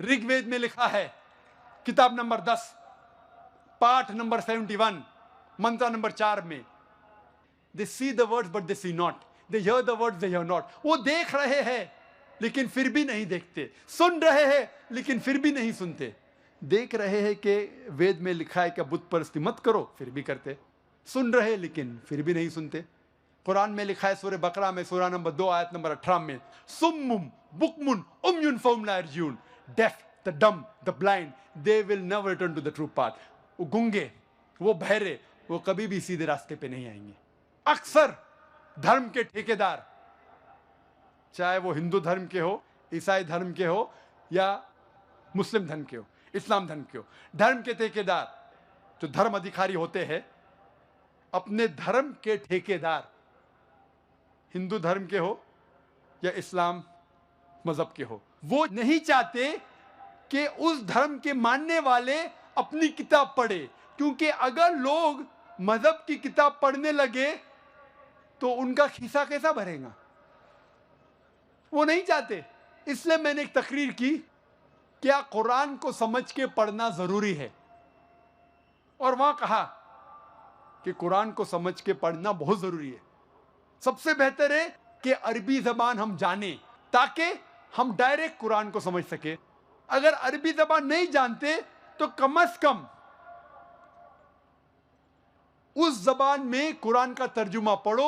ऋग्वेद में लिखा है, किताब नंबर 10, पाठ नंबर 71, मंत्र नंबर 4 में, they see the words but they see not, they hear the words they hear not. वो देख रहे हैं लेकिन फिर भी नहीं देखते, सुन रहे हैं लेकिन फिर भी नहीं सुनते. देख रहे हैं कि वेद में लिखा है कि बुत परस्ती मत करो, फिर भी करते. सुन रहे लेकिन फिर भी नहीं सुनते. कुरान में लिखा है सूरह बकरा में सूरह नंबर 2 आयत नंबर 18 में, सुम्मुम बुकमुन उम्युन फहुम ला यर्जिऊन, deaf, the dumb, the blind, they will never return to the true path. वो गूंगे, वो बहरे, वो कभी भी सीधे रास्ते पे नहीं आएंगे. अक्सर धर्म के ठेकेदार, चाहे वो हिंदू धर्म के हो, ईसाई धर्म के हो या मुस्लिम धर्म के हो, इस्लाम धर्म के हो, धर्म के ठेकेदार जो धर्म अधिकारी होते हैं, अपने धर्म के ठेकेदार हिंदू धर्म के हो या इस्लाम मजहब के हो, वो नहीं चाहते कि उस धर्म के मानने वाले अपनी किताब पढ़े, क्योंकि अगर लोग मजहब की किताब पढ़ने लगे तो उनका खिस्सा कैसा भरेगा, वो नहीं चाहते. इसलिए मैंने एक तकरीर की, क्या कुरान को समझ के पढ़ना जरूरी है, और वहां कहा कि कुरान को समझ के पढ़ना बहुत जरूरी है. सबसे बेहतर है कि अरबी जबान हम जाने ताकि हम डायरेक्ट कुरान को समझ सके. अगर अरबी जबान नहीं जानते तो कम से कम उस जबान में कुरान का तर्जुमा पढ़ो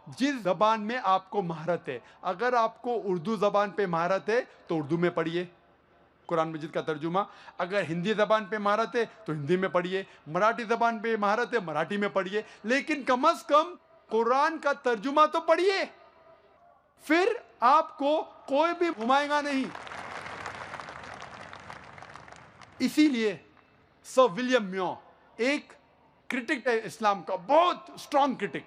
जिस जबान में आपको महारत है. अगर आपको उर्दू जबान पे महारत है तो उर्दू में पढ़िए कुरान मजीद का तर्जुमा. अगर हिंदी जबान पे महारत है तो हिंदी में पढ़िए, मराठी जबान पे महारत है मराठी में पढ़िए, लेकिन कम से कम कुरान का तर्जुमा तो पढ़िए, फिर आपको कोई भी घुमाएगा नहीं. इसीलिए सर विलियम म्यो एक क्रिटिक है इस्लाम का, बहुत स्ट्रॉन्ग क्रिटिक,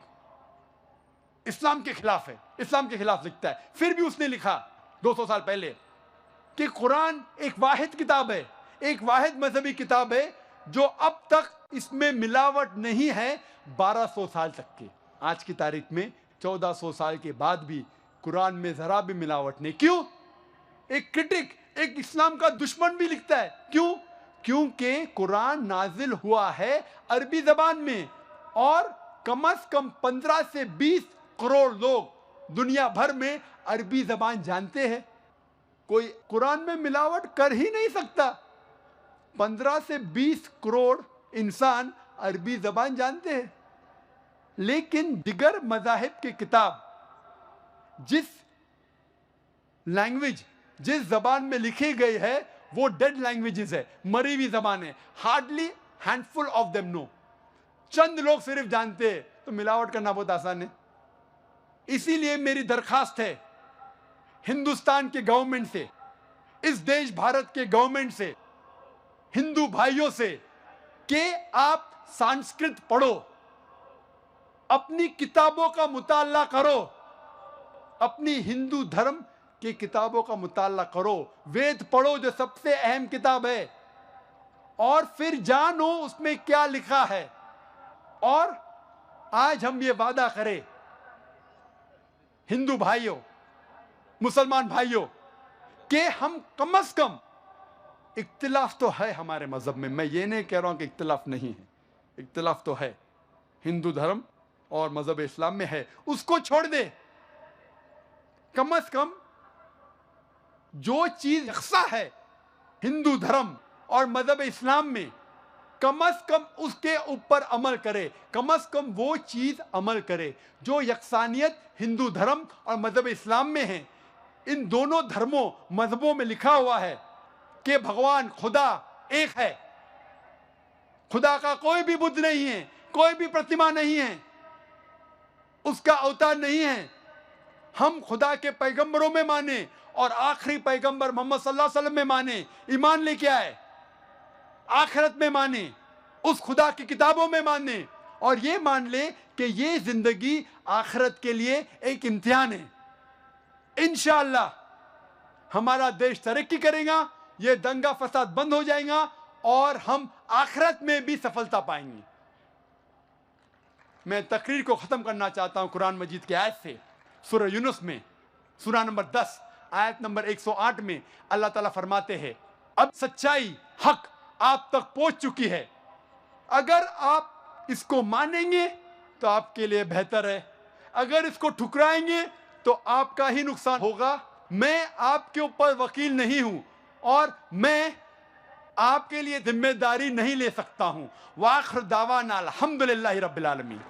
इस्लाम के खिलाफ है, इस्लाम के खिलाफ लिखता है. फिर भी उसने लिखा 200 साल पहले कि कुरान एक वाहिद किताब है, एक वाहिद मजहबी किताब है जो अब तक इसमें मिलावट नहीं है 1200 साल तक के. आज की तारीख में 1400 साल के बाद भी कुरान में जरा भी मिलावट नहीं. क्यों? एक क्रिटिक, एक इस्लाम का दुश्मन भी लिखता है. क्यों? क्योंकि कुरान नाजिल हुआ है अरबी जबान में, और कम से कम 15 से 20 करोड़ लोग दुनिया भर में अरबी जबान जानते हैं. कोई कुरान में मिलावट कर ही नहीं सकता. 15 से 20 करोड़ इंसान अरबी जबान जानते हैं. लेकिन दिगर मज़ाहिब की किताब जिस लैंग्वेज, जिस जबान में लिखी गई है वो डेड लैंग्वेजेस है, मरी हुई जबान है. Hardly handful of them know, चंद लोग सिर्फ जानते हैं. तो मिलावट करना बहुत आसान है. इसीलिए मेरी दरखास्त है हिंदुस्तान के गवर्नमेंट से, इस देश भारत के गवर्नमेंट से, हिंदू भाइयों से, कि आप संस्कृत पढ़ो, अपनी किताबों का मुताला करो, अपनी हिंदू धर्म की किताबों का मुताला करो, वेद पढ़ो जो सबसे अहम किताब है, और फिर जानो उसमें क्या लिखा है. और आज हम ये वादा करें हिंदू भाइयों, मुसलमान भाइयों, कि हम कम से कम, इख्तिलाफ तो है हमारे मजहब में, मैं ये नहीं कह रहा हूं कि इख्तिलाफ नहीं है, इख्तिलाफ तो है, हिंदू धर्म और मजहब इस्लाम में है, उसको छोड़ दे. कम से कम जो चीज यकसा है हिंदू धर्म और मजहब इस्लाम में, कम से कम उसके ऊपर अमल करे. कम से कम वो चीज अमल करे जो यकसानियत हिंदू धर्म और मजहब इस्लाम में है. इन दोनों धर्मों मजहबों में लिखा हुआ है कि भगवान खुदा एक है, खुदा का कोई भी बुद्ध नहीं है, कोई भी प्रतिमा नहीं है, उसका अवतार नहीं है. हम खुदा के पैगंबरों में माने और आखिरी पैगंबर मोहम्मद सल्लल्लाहु अलैहि वसल्लम में माने, ईमान लेके आए, आखिरत में माने, उस खुदा की किताबों में माने, और ये मान ले कि ये जिंदगी आखिरत के लिए एक इम्तिहान है. इंशाअल्लाह हमारा देश तरक्की करेगा, ये दंगा फसाद बंद हो जाएगा और हम आखिरत में भी सफलता पाएंगे। मैं तकरीर को ख़त्म करना चाहता हूँ कुरान मजीद की आयत से। सूरह यूनुस में सूरह नंबर 10 आयत नंबर 108 में अल्लाह ताला फरमाते हैं, अब सच्चाई हक आप तक पहुँच चुकी है, अगर आप इसको मानेंगे तो आपके लिए बेहतर है, अगर इसको ठुकराएंगे तो आपका ही नुकसान होगा। मैं आपके ऊपर वकील नहीं हूँ और मैं आपके लिए जिम्मेदारी नहीं ले सकता हूँ। वाखिर दावाना अल्हम्दुलिल्लाहि रब्बिल आलमीन।